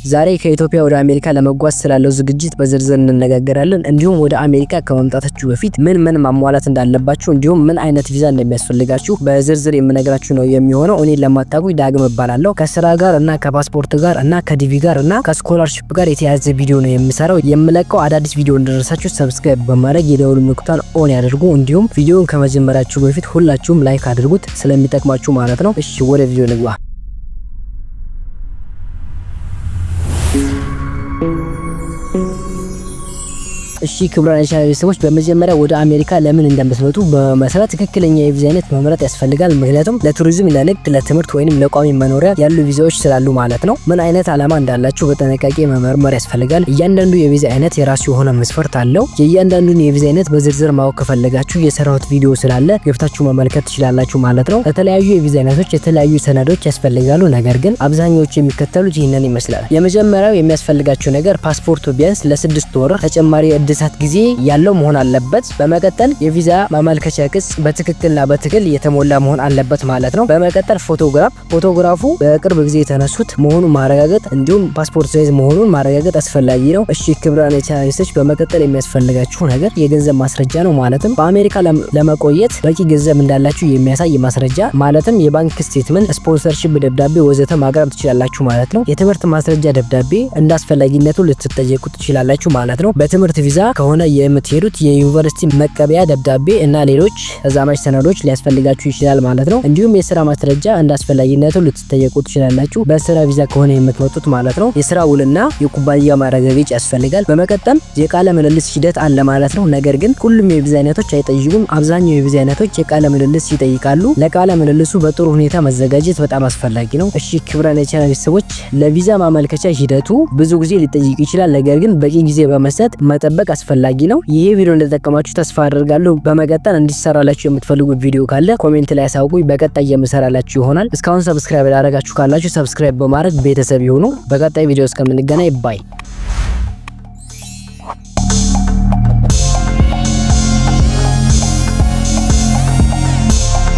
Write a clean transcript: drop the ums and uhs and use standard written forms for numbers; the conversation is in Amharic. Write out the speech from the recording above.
ዛሬ ከኢትዮጵያ ወደ አሜሪካ ለመጓዝ ስላለው ዝግጅት በዝርዝር እንነጋገራለን። እንዲሁም ወደ አሜሪካ ከመምጣታችሁ በፊት ምን ማሟላት እንዳለባችሁ እንዲሁም ምን አይነት ቪዛ እንደሚያስፈልጋችሁ በዝርዝር የምነግራችሁ ነው የሚሆነው። እኔ ለማታውቁኝ ዳግም እባላለሁ። ከስራ ጋር እና ከፓስፖርት ጋር እና ከዲቪ ጋር እና ከስኮላርሺፕ ጋር የተያያዘ ቪዲዮ ነው የምሰራው። የምለቀው አዳዲስ ቪዲዮ እንደደረሳችሁ ሰብስክራይብ በማድረግ የደወል ምልክቱን ኦን ያድርጉ። እንዲሁም ቪዲዮውን ከመጀመራችሁ በፊት ሁላችሁም ላይክ አድርጉት ስለሚጠቅማችሁ ማለት ነው። እሺ ወደ ቪዲዮ ንግባ። እሺ ክቡራን የቻናሌ ቤተሰቦች በመጀመሪያ ወደ አሜሪካ ለምን እንደምትመጡ በመሰረት ትክክለኛ የቪዛ አይነት መምረጥ ያስፈልጋል። ምክንያቱም ለቱሪዝም፣ ለንግድ፣ ለትምህርት ወይንም ለቋሚ መኖሪያ ያሉ ቪዛዎች ስላሉ ማለት ነው። ምን አይነት ዓላማ እንዳላችሁ በጥንቃቄ መመርመር ያስፈልጋል። እያንዳንዱ የቪዛ አይነት የራሱ የሆነ መስፈርት አለው። የእያንዳንዱን የቪዛ አይነት በዝርዝር ማወቅ ከፈለጋችሁ የሰራሁት ቪዲዮ ስላለ ገብታችሁ መመልከት ትችላላችሁ ማለት ነው። ለተለያዩ የቪዛ አይነቶች የተለያዩ ሰነዶች ያስፈልጋሉ። ነገር ግን አብዛኛዎቹ የሚከተሉት ይህንን ይመስላል። የመጀመሪያው የሚያስፈልጋችሁ ነገር ፓስፖርቱ ቢያንስ ለ6 ወር ተጨማሪ እድሳት ጊዜ ያለው መሆን አለበት። በመቀጠል የቪዛ ማመልከቻ ቅጽ በትክክልና በትክክል የተሞላ መሆን አለበት ማለት ነው። በመቀጠል ፎቶግራፉ በቅርብ ጊዜ የተነሱት መሆኑን ማረጋገጥ እንዲሁም ፓስፖርት ሳይዝ መሆኑን ማረጋገጥ አስፈላጊ ነው። እሺ ክቡራን የቻናሌ ቤተሰቦች በመቀጠል የሚያስፈልጋችሁ ነገር የገንዘብ ማስረጃ ነው። ማለትም በአሜሪካ ለመቆየት በቂ ገንዘብ እንዳላችሁ የሚያሳይ ማስረጃ ማለትም የባንክ ስቴትመንት፣ ስፖንሰርሺፕ ደብዳቤ ወዘተ ማቅረብ ትችላላችሁ ማለት ነው። የትምህርት ማስረጃ ደብዳቤ እንዳስፈላጊነቱ ልትጠየቁ ትችላላችሁ ማለት ነው። በትምህርት ቪዛ ከሆነ የምትሄዱት የዩኒቨርሲቲ መቀበያ ደብዳቤ እና ሌሎች ተዛማጅ ሰነዶች ሊያስፈልጋችሁ ይችላል ማለት ነው። እንዲሁም የስራ ማስረጃ እንዳስፈላጊነቱ ልትጠየቁ ትችላላችሁ። በስራ ቪዛ ከሆነ የምትመጡት ማለት ነው። የስራ ውልና የኩባንያ ማረጋገጫ ያስፈልጋል። በመቀጠል የቃለ ምልልስ ሂደት አለ ማለት ነው። ነገር ግን ሁሉም የቪዛ አይነቶች አይጠይቁም። አብዛኛው የቪዛ አይነቶች የቃለ ምልልስ ይጠይቃሉ። ለቃለ ምልልሱ በጥሩ ሁኔታ መዘጋጀት በጣም አስፈላጊ ነው። እሺ ክቡራን የቻናሌ ቤተሰቦች ለቪዛ ማመልከቻ ሂደቱ ብዙ ጊዜ ሊጠይቅ ይችላል። ነገር ግን በቂ ጊዜ በመስጠት መጠበቅ አስፈላጊ ነው። ይሄ ቪዲዮ እንደተጠቀማችሁ ተስፋ አደርጋለሁ። በመቀጠል እንዲሰራላችሁ የምትፈልጉት ቪዲዮ ካለ ኮሜንት ላይ አሳውቁኝ። በቀጣይ የምሰራላችሁ ይሆናል። እስካሁን ሰብስክራይብ ያደረጋችሁ ካላችሁ ሰብስክራይብ በማድረግ ቤተሰብ ይሁኑ። በቀጣይ ቪዲዮ እስከምንገናኝ ባይ